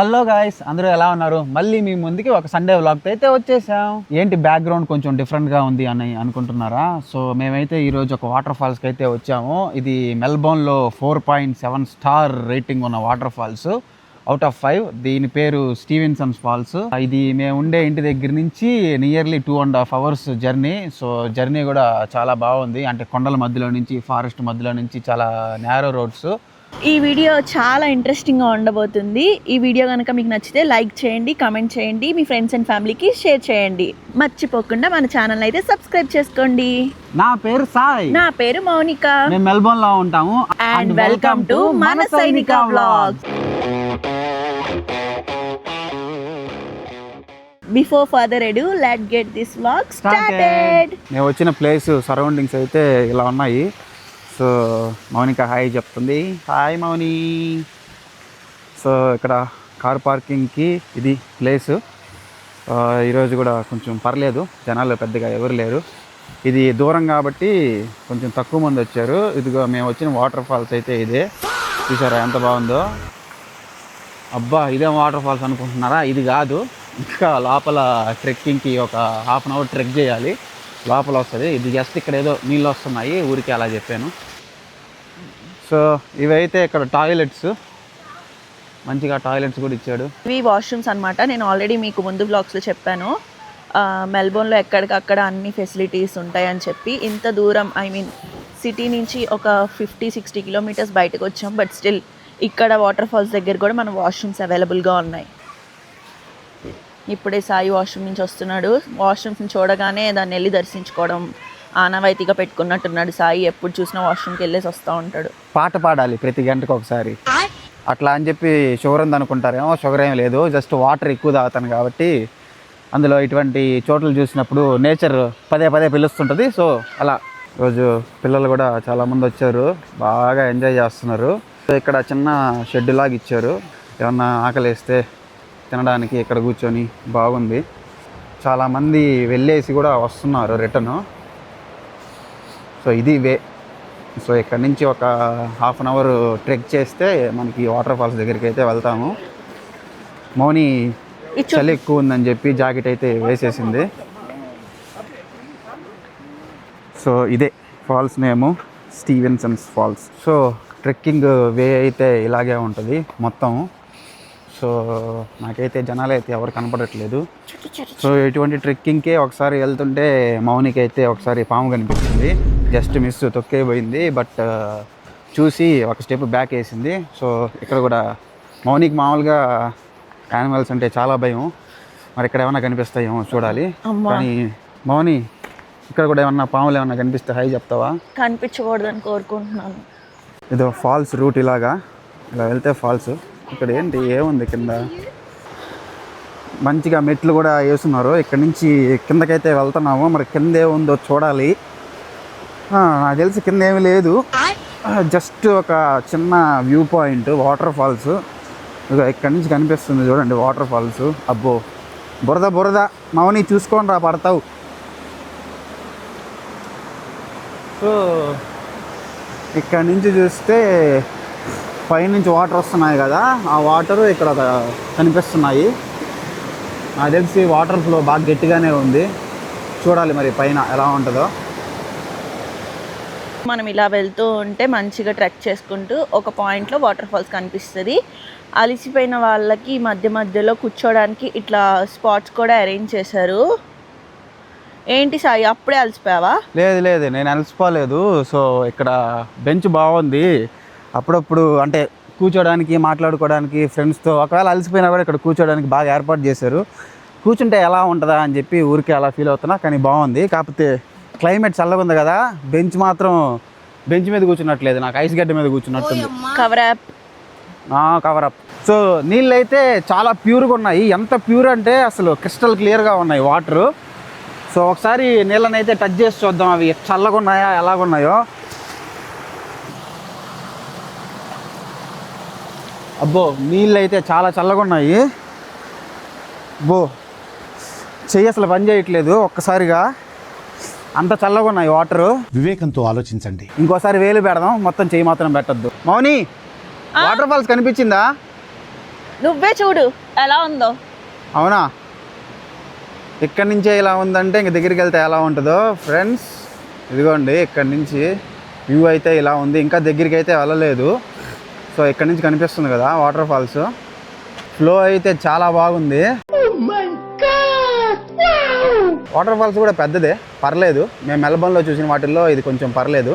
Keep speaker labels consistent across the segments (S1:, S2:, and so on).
S1: Hello guys, అందరూ ఎలా ఉన్నారు? మళ్ళీ మీ ముందుకి ఒక సండే వ్లాగ్తో అయితే వచ్చేసాం. ఏంటి బ్యాక్గ్రౌండ్ కొంచెం డిఫరెంట్గా ఉంది అని అనుకుంటున్నారా? సో మేమైతే ఈరోజు ఒక వాటర్ ఫాల్స్కి అయితే వచ్చాము. ఇది మెల్బోర్న్లో 4.7 స్టార్ రేటింగ్ ఉన్న వాటర్ ఫాల్స్ అవుట్ ఆఫ్ 5. దీని పేరు స్టీవెన్సన్స్ ఫాల్స్. ఇది మేము ఉండే ఇంటి దగ్గర నుంచి nearly 2.5 hours journey. So journey కూడా చాలా బాగుంది. అంటే కొండల మధ్యలో నుంచి, ఫారెస్ట్ మధ్యలో నుంచి చాలా నేరో రోడ్స్.
S2: ఈ వీడియో చాలా ఇంట్రెస్టింగ్గా ఉండబోతుంది. ఈ వీడియో కనుక మీకు నచ్చితే లైక్ చేయండి, కామెంట్ చేయండి, మీ ఫ్రెండ్స్ అండ్ ఫ్యామిలీకి షేర్ చేయండి. మర్చిపోకుండా మన ఛానల్ అయితే సబ్స్క్రైబ్ చేసుకోండి.
S1: నా పేరు సాయి.
S2: నా పేరు మౌనిక.
S1: మేము మెల్బోర్న్ లో ఉంటాము.
S2: అండ్ వెల్కమ్ టు మన సైనిక వ్లాగ్స్. బిఫోర్ ఫర్దర్ అడు, let's get this vlog started.
S1: మేము వచ్చిన ప్లేస్ సరౌండింగ్స్ అయితే ఇలా ఉన్నాయి. సో మౌనిక హాయ్ చెప్తుంది. హాయ్ మౌని. సో ఇక్కడ కార్ పార్కింగ్కి ఇది ప్లేసు. ఈరోజు కూడా కొంచెం పర్లేదు, జనాలు పెద్దగా ఎవరు లేరు. ఇది దూరం కాబట్టి కొంచెం తక్కువ మంది వచ్చారు. ఇదిగో మేము వచ్చిన వాటర్ ఫాల్స్ అయితే ఇదే. చూసారా ఎంత బాగుందో? అబ్బా, ఇదేం వాటర్ ఫాల్స్ అనుకుంటున్నారా? ఇది కాదు, ఇంకా లోపల ట్రెక్కింగ్కి ఒక ½ an hour ట్రెక్ చేయాలి. లోపల వస్తుంది. ఇది జస్ట్ ఇక్కడ ఏదో నీళ్ళు వస్తున్నాయి, ఊరికి అలా చెప్పాను. సో ఇవైతే ఇక్కడ టాయిలెట్స్, మంచిగా టాయిలెట్స్ కూడా ఇచ్చాడు.
S2: ఇవి వాష్రూమ్స్ అనమాట. నేను ఆల్రెడీ మీకు ముందు బ్లాగ్స్లో చెప్పాను, మెల్బోర్న్లో ఎక్కడికక్కడ అన్ని ఫెసిలిటీస్ ఉంటాయని చెప్పి. ఇంత దూరం, ఐ మీన్ సిటీ నుంచి ఒక 50-60 kilometers బయటకు వచ్చాం. బట్ స్టిల్ ఇక్కడ వాటర్ ఫాల్స్ దగ్గర కూడా మన వాష్రూమ్స్ అవైలబుల్గా ఉన్నాయి. ఇప్పుడే సాయి వాష్రూమ్ నుంచి వస్తున్నాడు. వాష్రూమ్స్ని చూడగానే దాన్ని వెళ్ళి దర్శించుకోవడం ఆనవాయితీగా పెట్టుకున్నట్టున్నాడు సాయి. ఎప్పుడు చూసినా వాష్రూమ్కి వెళ్ళేసి వస్తూ ఉంటాడు.
S1: పాట పాడాలి ప్రతి గంటకు ఒకసారి అట్లా అని చెప్పి షుగర్ ఉంది అనుకుంటారేమో. షుగర్ ఏం లేదు, జస్ట్ వాటర్ ఎక్కువ తాగుతాను కాబట్టి. అందులో ఇటువంటి చోట్ల చూసినప్పుడు నేచర్ పదే పదే పిలుస్తుంటుంది. సో అలా రోజు పిల్లలు కూడా చాలామంది వచ్చారు, బాగా ఎంజాయ్ చేస్తున్నారు. సో ఇక్కడ చిన్న షెడ్ లాగా ఇచ్చారు, ఏమన్నా ఆకలిస్తే తినడానికి ఇక్కడ కూర్చొని బాగుంది. చాలామంది వెళ్ళేసి కూడా వస్తున్నారు రిటర్ను. సో ఇది వే. సో ఇక్కడ నుంచి ఒక ½ an hour ట్రెక్ చేస్తే మనకి వాటర్ ఫాల్స్ దగ్గరికి అయితే వెళ్తాము. మౌని చలి ఎక్కువ ఉందని చెప్పి జాకెట్ అయితే వేసేసింది. సో ఇదే ఫాల్స్ నేము, స్టీవెన్సన్స్ ఫాల్స్. సో ట్రెక్కింగ్ వే అయితే ఇలాగే ఉంటుంది మొత్తం. సో నాకైతే జనాలు అయితే ఎవరు కనపడట్లేదు. సో ఇటువంటి ట్రెక్కింగ్కే ఒకసారి వెళ్తుంటే మౌనికి అయితే ఒకసారి పాము కనిపించింది. జస్ట్ మిస్, తొక్కే పోయింది. బట్ చూసి ఒక స్టెప్ బ్యాక్ వేసింది. సో ఇక్కడ కూడా మౌనికి మామూలుగా యానిమల్స్ అంటే చాలా భయం. మరి ఇక్కడ ఏమన్నా కనిపిస్తాయేమో చూడాలి. కానీ మౌని, ఇక్కడ కూడా ఏమన్నా పాములు ఏమన్నా కనిపిస్తే హాయ్ చెప్తావా?
S2: కనిపించకూడదని కోరుకుంటున్నాను.
S1: ఇదో ఫాల్స్ రూట్, ఇలా వెళ్తే ఫాల్స్. ఇక్కడ ఏంటి ఏముంది కింద? మంచిగా మెట్లు కూడా వేస్తున్నారు. ఇక్కడ నుంచి కిందకైతే వెళ్తున్నాము. మరి కింద ఏముందో చూడాలి. నాకు తెలిసి కింద ఏమీ లేదు, జస్ట్ ఒక చిన్న వ్యూ పాయింట్ వాటర్ ఫాల్స్. ఇక్కడ నుంచి కనిపిస్తుంది చూడండి వాటర్ ఫాల్స్. అబ్బో బురద బురద, మౌని చూసుకొని రా పడతావు. సో ఇక్కడ నుంచి చూస్తే పైనుంచి వాటర్ వస్తున్నాయి కదా, ఆ వాటరు ఇక్కడ కనిపిస్తున్నాయి. నాకు తెలిసి వాటర్ ఫ్లో బాగా గట్టిగానే ఉంది. చూడాలి మరి పైన ఎలా ఉంటుందో.
S2: మనం ఇలా వెళ్తూ ఉంటే మంచిగా ట్రెక్ చేసుకుంటూ ఒక పాయింట్లో వాటర్ ఫాల్స్ కనిపిస్తుంది. అలిసిపోయిన వాళ్ళకి మధ్య మధ్యలో కూర్చోడానికి ఇట్లా స్పాట్స్ కూడా అరేంజ్ చేశారు. ఏంటి సాయి, అప్పుడే అలసిపోయావా?
S1: లేదు, నేను అలసిపోలేదు. సో ఇక్కడ బెంచ్ బాగుంది. అప్పుడప్పుడు అంటే కూర్చోడానికి, మాట్లాడుకోవడానికి ఫ్రెండ్స్తో. ఒకవేళ అలసిపోయినా కూడా ఇక్కడ కూర్చోడానికి బాగా ఏర్పాటు చేశారు. కూర్చుంటే ఎలా ఉంటుందా అని చెప్పి ఊరికే అలా ఫీల్ అవుతున్నా. కానీ బాగుంది. కాకపోతే క్లైమేట్ చల్లగా ఉంది కదా, బెంచ్ మాత్రం బెంచ్ మీద కూర్చున్నట్లేదు, నాకు ఐస్ గడ్డ మీద కూర్చున్నట్టుంది. Cover up. సో నీళ్ళు అయితే చాలా ప్యూర్గా ఉన్నాయి. ఎంత ప్యూర్ అంటే అసలు క్రిస్టల్ క్లియర్గా ఉన్నాయి వాటరు. సో ఒకసారి నీళ్ళని అయితే టచ్ చేసి చూద్దాం, అవి చల్లగా ఉన్నాయా ఎలాగున్నాయో. అబ్బో నీళ్ళు అయితే చాలా చల్లగా ఉన్నాయి. అబ్బో చెయ్యి అసలు పని చేయట్లేదు ఒక్కసారిగా, అంత చల్లగా ఉన్నాయి వాటరు.
S3: వివేకంతో ఆలోచించండి.
S1: ఇంకోసారి వేలు పెడదాం, మొత్తం చెయ్యి మాత్రం పెట్టద్దు. మౌని, వాటర్ ఫాల్స్ కనిపించిందా?
S2: నువ్వే చూడు ఎలా ఉందో.
S1: అవునా, ఇక్కడి నుంచే ఇలా ఉందంటే ఇంక దగ్గరికి వెళ్తే ఎలా ఉంటుందో ఫ్రెండ్స్. ఇదిగోండి ఇక్కడి నుంచి వ్యూ అయితే ఇలా ఉంది, ఇంకా దగ్గరికి అయితే వెళ్ళలేదు. సో ఇక్కడ నుంచి కనిపిస్తుంది కదా వాటర్ ఫాల్స్, ఫ్లో అయితే చాలా బాగుంది. వాటర్ ఫాల్స్ కూడా పెద్దదే, పర్లేదు. మేము మెల్బోర్న్లో చూసిన వాటిల్లో ఇది కొంచెం పర్లేదు,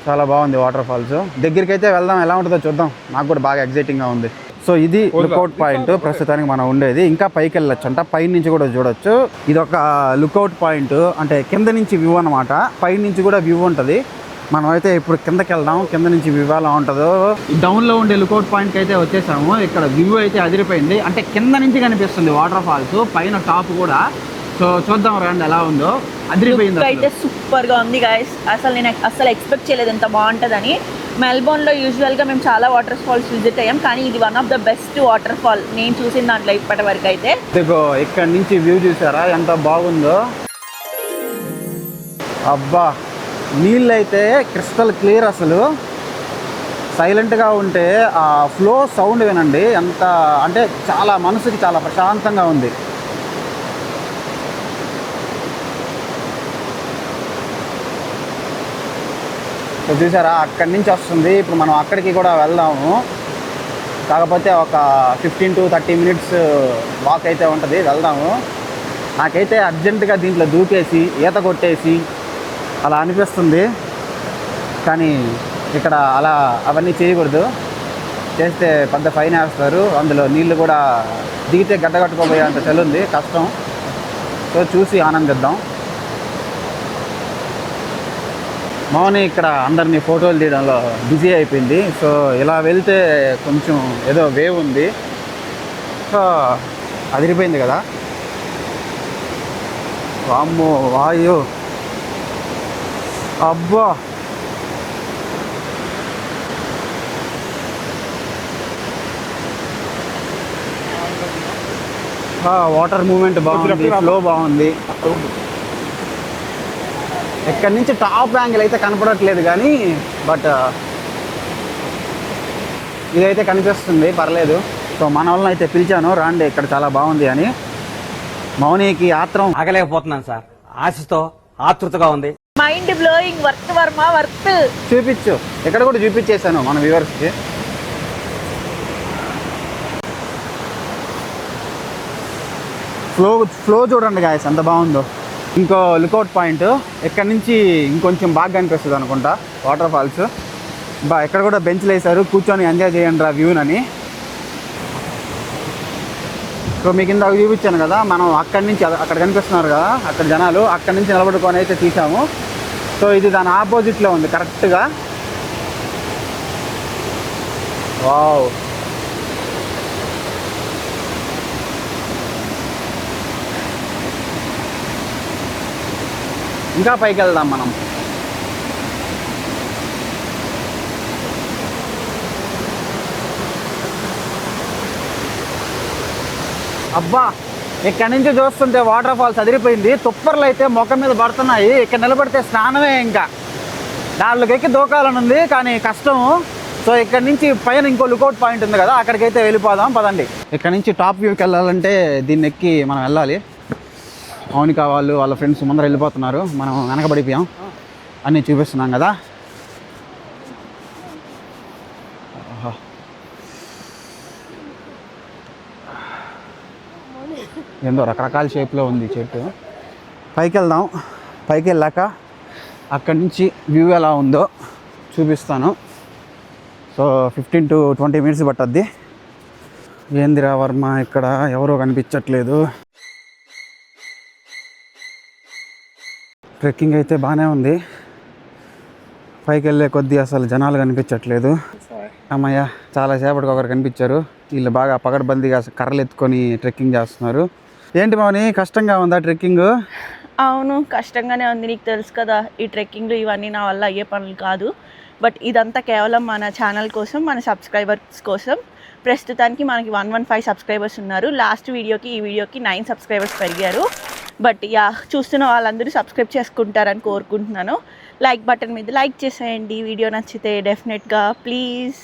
S1: చాలా బాగుంది వాటర్ ఫాల్స్. దగ్గరికి అయితే వెళ్దాం, ఎలా ఉంటుందో చూద్దాం. నాకు కూడా బాగా ఎగ్జైటింగ్గా ఉంది. సో ఇది లుకౌట్ పాయింట్ ప్రస్తుతానికి మనం ఉండేది. ఇంకా పైకి వెళ్ళొచ్చు అంట, పై నుంచి కూడా చూడొచ్చు. ఇది ఒక లుకౌట్ పాయింట్, అంటే కింద నుంచి వ్యూ అనమాట. పై నుంచి కూడా వ్యూ ఉంటుంది. మనం అయితే ఇప్పుడు కిందకి వెళ్దాం, కింద నుంచి వ్యూ ఎలా ఉంటుందో. డౌన్లో ఉండే లుకౌట్ పాయింట్కి అయితే వచ్చేసాము. ఇక్కడ వ్యూ అయితే అదిరిపోయింది, అంటే కింద నుంచి కనిపిస్తుంది వాటర్ ఫాల్స్, పైన టాప్ కూడా. సో చూద్దాం రండి ఎలా ఉందో. అదిరిపోయింది
S2: అయితే సూపర్ గా ఉంది గైస్. అసలు నేను ఎక్స్పెక్ట్ చేయలేదు ఎంత బాగుంటుందని. మెల్బోర్న్లో యూజువల్గా మేము చాలా వాటర్ ఫాల్స్ విజిట్ అయ్యాం, కానీ ఇది one of the best water fall నేను చూసిన దాంట్లో ఇప్పటి వరకు అయితే.
S1: ఇదిగో ఇక్కడ నుంచి వ్యూ చూసారా ఎంత బాగుందో. అబ్బా, నీళ్ళు అయితే క్రిస్టల్ క్లియర్, అసలు సైలెంట్గా ఉంటే ఆ ఫ్లో సౌండ్ వినండి ఎంత, అంటే చాలా మనసుకి చాలా ప్రశాంతంగా ఉంది. సో చూసారా అక్కడి నుంచి వస్తుంది. ఇప్పుడు మనం అక్కడికి కూడా వెళ్దాము, కాకపోతే ఒక 15 to 30 minutes వాక్ అయితే ఉంటుంది, వెళ్దాము. నాకైతే అర్జెంటుగా దీంట్లో దూకేసి ఈత కొట్టేసి అలా అనిపిస్తుంది, కానీ ఇక్కడ అలా అవన్నీ చేయకూడదు. చేస్తే పెద్ద ఫైన్ వేస్తారు. అందులో నీళ్ళు కూడా దిగితే గడ్డగట్టుకోబోయేంత చలి ఉంది, కష్టం. సో చూసి ఆనందిద్దాం. మౌని ఇక్కడ అందరినీ ఫోటోలు తీయడంలో బిజీ అయిపోయింది. సో ఇలా వెళ్తే కొంచెం ఏదో వేవ్ ఉంది. సో అదిరిపోయింది కదా. వామ్మో వాయు, అబ్బా వాటర్ మూమెంట్ బాగుంది, ఫ్లో బాగుంది. ఇక్కడి నుంచి టాప్ యాంగిల్ అయితే కనపడట్లేదు కానీ, బట్ ఇదైతే కనిపిస్తుంది, పర్లేదు. సో మన వాళ్ళని అయితే పిలిచాను, రాండి ఇక్కడ చాలా బాగుంది అని. మౌనికి ఆత్రం
S3: ఆగలేకపోతున్నాను సార్, ఆశతో ఆతృతగా ఉంది.
S2: Mind blowing, worth Varma worth.
S1: చూపించు, ఇక్కడ కూడా చూపించేశాను మన వ్యూవర్స్కి. ఫ్లో చూడండి గాయస్ ఎంత బాగుందో. ఇంకో లుకౌట్ పాయింట్, ఇక్కడ నుంచి ఇంకొంచెం బాగా కనిపిస్తుంది అనుకుంటా వాటర్ ఫాల్స్. ఇక్కడ కూడా బెంచ్లు వేశారు, కూర్చొని ఎంజాయ్ చేయండి రా వ్యూనని. సో మీకు ఇందాక చూపించాను కదా, మనం అక్కడి నుంచి అక్కడ కనిపిస్తున్నారు కదా అక్కడ జనాలు, అక్కడి నుంచి నిలబడుకొని అయితే తీసాము. సో ఇది దాని ఆపోజిట్లో ఉంది కరెక్ట్గా. వావ్, ఇంకా పైకి వెళ్దాం మనం. అబ్బా, ఇక్కడ నుంచి చూస్తుంటే వాటర్ ఫాల్స్ అదిరిపోయింది. తుప్పర్లు అయితే ముఖం మీద పడుతున్నాయి. ఇక్కడ నిలబడితే స్నానమే, ఇంకా దాంట్లోకి ఎక్కి దూకాలని ఉంది కానీ కష్టము. సో ఇక్కడ నుంచి పైన ఇంకో లుకౌట్ పాయింట్ ఉంది కదా, అక్కడికైతే వెళ్ళిపోదాం పదండి. ఇక్కడ నుంచి టాప్ వ్యూకి వెళ్ళాలంటే దీన్ని ఎక్కి మనం వెళ్ళాలి. మౌనిక వాళ్ళు వాళ్ళ ఫ్రెండ్స్ ముందర వెళ్ళిపోతున్నారు, మనం వెనకబడిపోయాం. అన్నీ చూపిస్తున్నాం కదా. ఏందో రకరకాల షేప్లో ఉంది చెట్టు. పైకి వెళ్దాం, పైకి వెళ్ళాక అక్కడి నుంచి వ్యూ ఎలా ఉందో చూపిస్తాను. So 15 to 20 minutes పట్టద్ది. ఏందిరా వర్మ, ఇక్కడ ఎవరో కనిపించట్లేదు. ట్రెక్కింగ్ అయితే బాగానే ఉంది, పైకి వెళ్ళే కొద్దీ అసలు జనాలు కనిపించట్లేదు. అమ్మయ్య, చాలాసేపటికి ఒకరు కనిపించారు. వీళ్ళు బాగా పకడ్బందీగా కర్రలు ఎత్తుకొని ట్రెక్కింగ్ చేస్తున్నారు. ఏంటి మౌని, కష్టంగా ఉందా ట్రెక్కింగ్?
S2: అవును, కష్టంగానే ఉంది. నీకు తెలుసు కదా, ఈ ట్రెక్కింగ్లు ఇవన్నీ నా వల్ల అయ్యే పనులు కాదు. బట్ ఇదంతా కేవలం మన ఛానల్ కోసం, మన సబ్స్క్రైబర్స్ కోసం. ప్రస్తుతానికి మనకి 115 సబ్స్క్రైబర్స్ ఉన్నారు. లాస్ట్ వీడియోకి ఈ వీడియోకి 9 సబ్స్క్రైబర్స్ పెరిగారు. బట్ యా, చూస్తున్న వాళ్ళందరూ సబ్స్క్రైబ్ చేసుకుంటారని కోరుకుంటున్నాను. లైక్ బటన్ మీద లైక్ చేసేయండి వీడియో నచ్చితే డెఫినెట్గా, ప్లీజ్.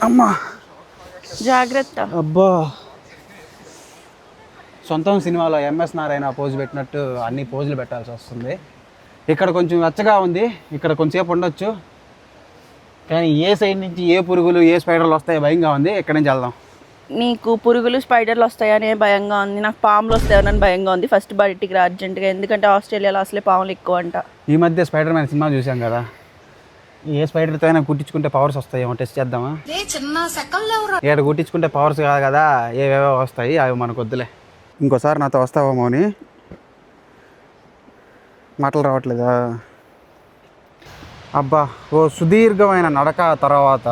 S1: అమ్మా
S2: జాగ్రత్త.
S1: అబ్బా, సొంతం సినిమాలో ఎంఎస్ నారాయణ పోజు పెట్టినట్టు అన్ని పోజులు పెట్టాల్సి వస్తుంది. ఇక్కడ కొంచెం వెచ్చగా ఉంది, ఇక్కడ కొంచెంసేపు ఉండొచ్చు, కానీ ఏ సైడ్ నుంచి ఏ పురుగులు ఏ స్పైడర్లు వస్తాయో భయంగా ఉంది. ఇక్కడి నుంచి వెళ్దాం.
S2: నీకు పురుగులు స్పైడర్లు వస్తాయనే భయంగా ఉంది, నాకు పాములు వస్తాయని భయంగా ఉంది. ఫస్ట్ బయటికి రా అర్జెంటుగా, ఎందుకంటే ఆస్ట్రేలియాలో అసలే పాములు ఎక్కువ అంట.
S1: ఈ మధ్య స్పైడర్ మ్యాన్ సినిమా చూసాం కదా, ఏ స్పైడర్తో అయినా కుట్టించుకుంటే పవర్స్ వస్తాయేమో టెస్ట్ చేద్దామా? ఇక్కడ కుట్టించుకుంటే పవర్స్ కాదు కదా, ఏవేవో వస్తాయి, అవి మనకు వద్దులే. ఇంకోసారి నాతో వస్తావా మౌని? మాటలు రావట్లేదా? అబ్బా, ఓ సుదీర్ఘమైన నడక తర్వాత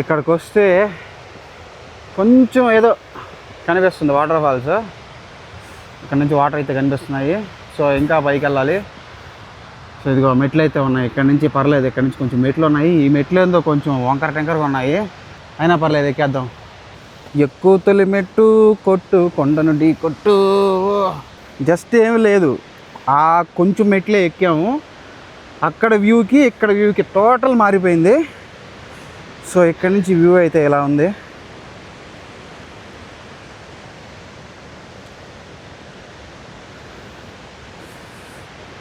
S1: ఇక్కడికి వస్తే కొంచెం ఏదో కనిపిస్తుంది వాటర్ ఫాల్స్. ఇక్కడ నుంచి వాటర్ అయితే కనిపిస్తున్నాయి. సో ఇంకా పైకి వెళ్ళాలి. సో ఇదిగో మెట్లు అయితే ఉన్నాయి, ఇక్కడ నుంచి పర్లేదు, ఇక్కడ నుంచి కొంచెం మెట్లు ఉన్నాయి. ఈ మెట్లు ఏందో కొంచెం వంకర టెంకరగా ఉన్నాయి, అయినా పర్లేదు ఎక్కేద్దాం. ఎక్కువ తొలి మెట్టు కొట్టు కొండను ఢీ కొట్టు, జస్ట్ ఏమి లేదు, ఆ కొంచెం మెట్లే ఎక్కాము. అక్కడ వ్యూకి ఇక్కడ వ్యూకి టోటల్ మారిపోయింది. సో ఇక్కడ నుంచి వ్యూ అయితే ఇలా ఉంది.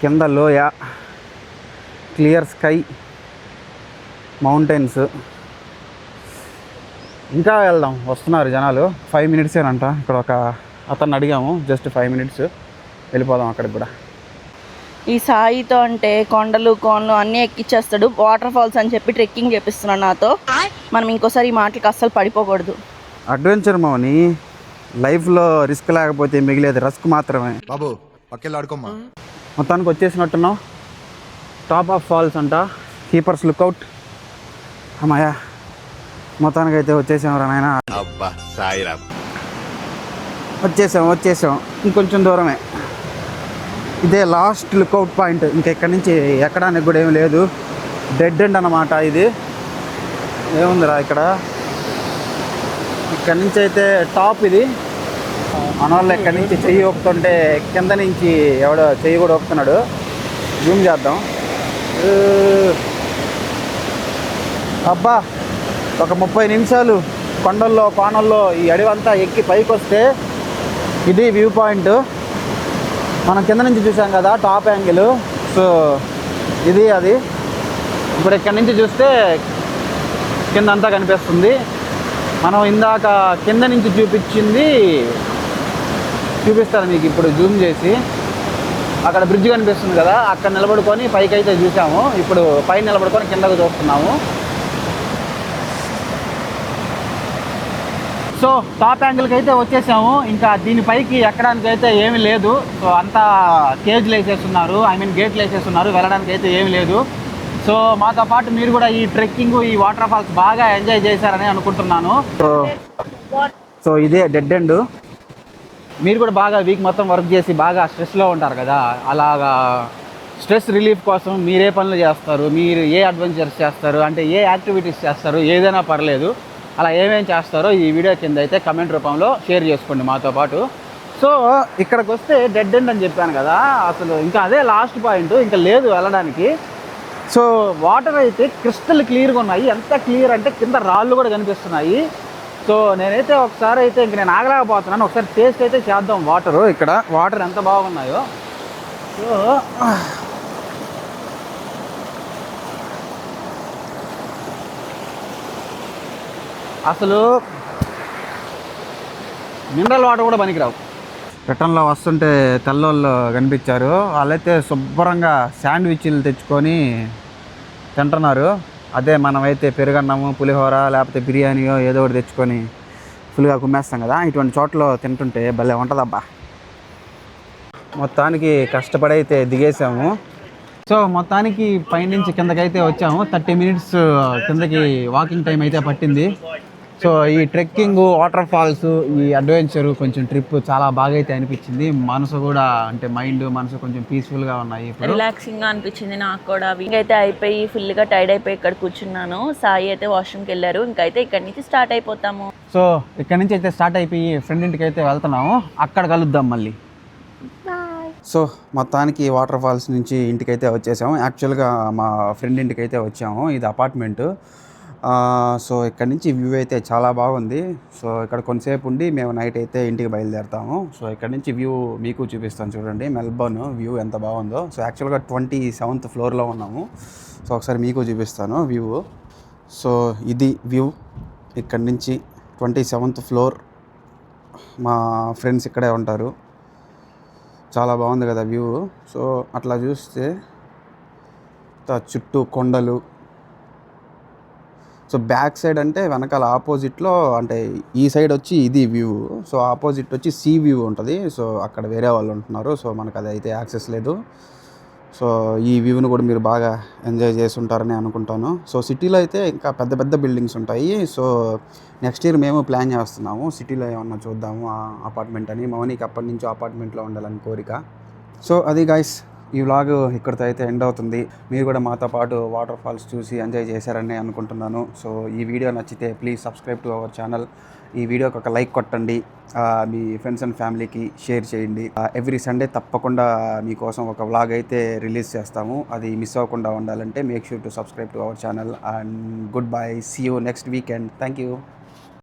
S1: కింద లోయ, క్లియర్ స్కై, మౌంటైన్స్. ఇంకా వెళ్దాం, వస్తున్నారు జనాలు. 5 మినిట్సేనంట. ఇక్కడ ఒక అతన్ని అడిగాము, జస్ట్ 5 మినిట్స్, వెళ్ళిపోదాం అక్కడికి కూడా.
S2: ఈ సాయితో అంటే కొండలు కోనలు అన్నీ ఎక్కిచ్చేస్తాడు. వాటర్ ఫాల్స్ అని చెప్పి ట్రెక్కింగ్ చేపిస్తున్నాడు నాతో. మనం ఇంకోసారి ఈ మాటలకు అస్సలు పడిపోకూడదు.
S1: అడ్వెంచర్ మౌని, లైఫ్లో రిస్క్ లేకపోతే మిగిలేది రస్క్ మాత్రమే.
S4: బాబు పక్కెళ్ళి ఆడుకోమ్మా.
S1: మొత్తానికి వచ్చేసినట్టున్నాం. టాప్ ఆఫ్ ఫాల్స్ అంట, కీపర్స్ లుక్అవుట్. అమ్మాయా, మొత్తానికి అయితే వచ్చేసాం రా నాయన.
S4: అబ్బా సాయిరామ్,
S1: వచ్చేసాం. ఇంకొంచెం దూరమే, ఇదే లాస్ట్ లుక్అవుట్ పాయింట్. ఇంకా ఇక్కడి నుంచి ఎక్కడానికి కూడా ఏం లేదు, డెడ్ ఎండ్ అన్నమాట. ఇది ఏముందిరా ఇక్కడ నుంచి అయితే టాప్ ఇది. మన వాళ్ళు ఎక్కడి నుంచి చెయ్యి ఊపుతుంటే కింద నుంచి ఎవడో చెయ్యి కూడా ఊపుతున్నాడు. జూమ్ చేద్దాం. అబ్బా, ఒక 30 నిమిషాలు కొండల్లో కోనల్లో ఈ అడవంతా ఎక్కి పైకి వస్తే ఇది వ్యూ పాయింట్. మనం కింద నుంచి చూసాం కదా టాప్ యాంగిల్, సో ఇది అది. ఇప్పుడు ఇక్కడి నుంచి చూస్తే కింద అంతా కనిపిస్తుంది. మనం ఇందాక కింద నుంచి చూపిస్తాను మీకు ఇప్పుడు జూమ్ చేసి. అక్కడ బ్రిడ్జ్ కనిపిస్తుంది కదా, అక్కడ నిలబడుకొని పైకి అయితే చూసాము. ఇప్పుడు పైన నిలబడుకొని కిందకు చూస్తున్నాము. సో టాప్ యాంగిల్కి అయితే వచ్చేసాము. ఇంకా దీనిపైకి ఎక్కడానికి అయితే ఏమీ లేదు. సో అంతా కేజ్లు వేసేస్తున్నారు, గేట్లు వేసేస్తున్నారు, వెళ్ళడానికి అయితే ఏమీ లేదు. సో మాతో పాటు మీరు కూడా ఈ ట్రెక్కింగ్, ఈ వాటర్ ఫాల్స్ బాగా ఎంజాయ్ చేశారని అనుకుంటున్నాను. సో ఇదే డెడ్ ఎండ్. మీరు కూడా బాగా వీక్ మొత్తం వర్క్ చేసి బాగా స్ట్రెస్లో ఉంటారు కదా, అలాగా స్ట్రెస్ రిలీఫ్ కోసం మీరే పనులు చేస్తారు, మీరు ఏ అడ్వెంచర్స్ చేస్తారు, అంటే ఏ యాక్టివిటీస్ చేస్తారు, ఏదైనా పర్లేదు, అలా ఏమేం చేస్తారో ఈ వీడియో కింద అయితే కమెంట్ రూపంలో షేర్ చేసుకోండి మాతో పాటు. సో ఇక్కడికి వస్తే డెడ్ ఎండ్ అని చెప్పాను కదా, అసలు ఇంకా అదే లాస్ట్ పాయింట్, ఇంకా లేదు వెళ్ళడానికి. సో వాటర్ అయితే క్రిస్టల్ క్లియర్గా ఉన్నాయి. ఎంత క్లియర్ అంటే కింద రాళ్ళు కూడా కనిపిస్తున్నాయి. సో నేనైతే ఒకసారి అయితే ఇంక నేను ఆగలేకపోతున్నాను, ఒకసారి టేస్ట్ అయితే చేద్దాం. ఇక్కడ వాటర్ ఎంత బాగున్నాయో. సో అసలు మినరల్ వాటర్ కూడా పనికిరావు. రిటర్న్లో వస్తుంటే తెల్లోళ్ళు కనిపించారు. వాళ్ళైతే శుభ్రంగా శాండ్విచ్లు తెచ్చుకొని తింటున్నారు. అదే మనమైతే పెరుగన్నము, పులిహోర, లేకపోతే బిర్యానీయో ఏదో ఒకటి తెచ్చుకొని ఫుల్గా కుమ్మేస్తాం కదా, ఇటువంటి చోట్ల తింటుంటే భలే ఉంటుందబ్బా. మొత్తానికి కష్టపడి అయితే దిగేసాము. సో మొత్తానికి పైనుంచి కిందకైతే వచ్చాము. 30 మినిట్స్ కిందకి వాకింగ్ టైం అయితే పట్టింది. సో ఈ ట్రెక్కింగ్, వాటర్ ఫాల్స్, ఈ అడ్వెంచరు కొంచెం ట్రిప్ చాలా బాగా అయితే అనిపించింది. మనసు కూడా, అంటే మైండ్ మనసు కొంచెం పీస్ఫుల్గా ఉన్నాయి.
S2: రిలాక్సింగ్గా అనిపించింది నాకు కూడా. ఇంకైతే అయిపోయి ఫుల్గా టైర్డ్ అయిపోయి ఇక్కడ కూర్చున్నాను. సాయి అయితే వాష్రూమ్కి వెళ్ళారు. ఇంకైతే ఇక్కడ నుంచి స్టార్ట్ అయిపోతాము.
S1: సో ఇక్కడ నుంచి అయితే స్టార్ట్ అయిపోయి ఫ్రెండ్ ఇంటికి అయితే వెళ్తున్నాము. అక్కడ కలుద్దాం మళ్ళీ. సో మొత్తానికి వాటర్ ఫాల్స్ నుంచి ఇంటికైతే వచ్చేసాము. యాక్చువల్గా మా ఫ్రెండ్ ఇంటికి అయితే వచ్చాము. ఇది అపార్ట్మెంటు. సో ఇక్కడ నుంచి వ్యూ అయితే చాలా బాగుంది. సో ఇక్కడ కొంతసేపు ఉండి మేము నైట్ అయితే ఇంటికి బయలుదేరుతాము. సో ఇక్కడ నుంచి వ్యూ మీకు చూపిస్తాను చూడండి, మెల్బోర్న్ వ్యూ ఎంత బాగుందో. సో యాక్చువల్గా 27th ఫ్లోర్లో ఉన్నాము. సో ఒకసారి మీకు చూపిస్తాను వ్యూ. సో ఇది వ్యూ ఇక్కడ నుంచి 27th ఫ్లోర్. మా ఫ్రెండ్స్ ఇక్కడే ఉంటారు. చాలా బాగుంది కదా వ్యూ. సో అట్లా చూస్తే చుట్టూ కొండలు. సో బ్యాక్ సైడ్ అంటే వెనకాల ఆపోజిట్లో, అంటే ఈ సైడ్ వచ్చి ఇది వ్యూ, సో ఆపోజిట్ వచ్చి సీ వ్యూ ఉంటుంది. సో అక్కడ వేరే వాళ్ళు ఉంటున్నారు. సో మనకు అది అయితే యాక్సెస్ లేదు. సో ఈ వ్యూని కూడా మీరు బాగా ఎంజాయ్ చేసి ఉంటారని అనుకుంటాను. సో సిటీలో అయితే ఇంకా పెద్ద పెద్ద బిల్డింగ్స్ ఉంటాయి. సో నెక్స్ట్ ఇయర్ మేము ప్లాన్ చేస్తున్నాము సిటీలో ఏమన్నా చూద్దాము ఆ అపార్ట్మెంట్ అని. మౌనికి అప్పటి నుంచి అపార్ట్మెంట్లో ఉండాలని కోరిక. సో అది గైస్, ఈ వ్లాగ్ ఇక్కడితో అయితే ఎండ్ అవుతుంది. మీరు కూడా మాతో పాటు వాటర్ ఫాల్స్ చూసి ఎంజాయ్ చేశారని అనుకుంటున్నాను. సో ఈ వీడియో నచ్చితే please subscribe to our channel. ఈ వీడియోకి ఒక లైక్ కొట్టండి, మీ ఫ్రెండ్స్ అండ్ ఫ్యామిలీకి షేర్ చేయండి. ఎవ్రీ సండే తప్పకుండా మీకోసం ఒక వ్లాగ్ అయితే రిలీజ్ చేస్తాము. అది మిస్ అవ్వకుండా ఉండాలంటే make sure to subscribe to our channel. And goodbye, see you next weekend. Thank you.